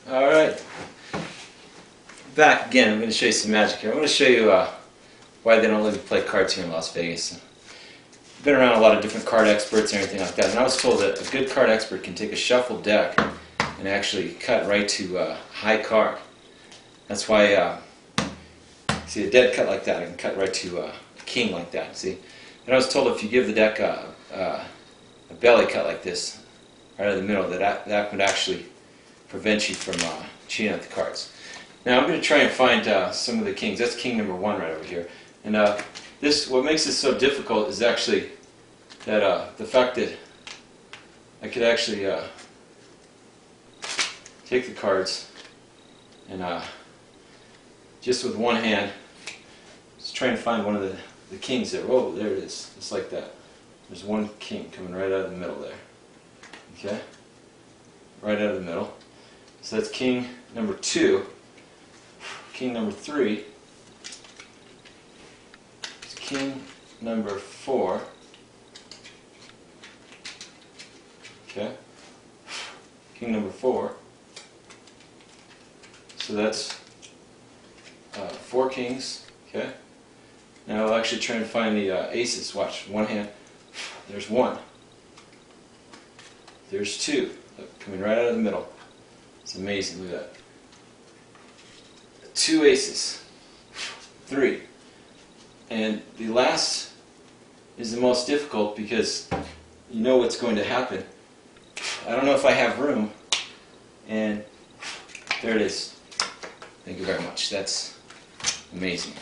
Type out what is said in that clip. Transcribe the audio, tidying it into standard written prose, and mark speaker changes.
Speaker 1: Alright, back again. I'm going to show you some magic here. I'm going to show you why they don't let me play cards here in Las Vegas. I've been around a lot of different card experts and everything like that, and I was told that a good card expert can take a shuffled deck and actually cut right to a high card. That's why, see, a dead cut like that, I can cut right to a king like that, see? And I was told if you give the deck a belly cut like this, right in the middle, that would actually prevent you from cheating at the cards. Now I'm going to try and find some of the kings. That's king number 1 right over here. And what makes this so difficult is actually that the fact that I could actually take the cards and just with one hand, just try and find one of the kings there. Oh, there it is. Just like that. There's one king coming right out of the middle there. Okay? Right out of the middle. So that's king number 2. King number 3. It's king number 4. Okay. King number 4. So that's 4 kings. Okay. Now I'll actually try and find the aces. Watch. One hand. There's 1. There's 2. Look, coming right out of the middle. It's amazing. Look at that. 2 aces. 3. And the last is the most difficult because you know what's going to happen. I don't know if I have room. And there it is. Thank you very much. That's amazing.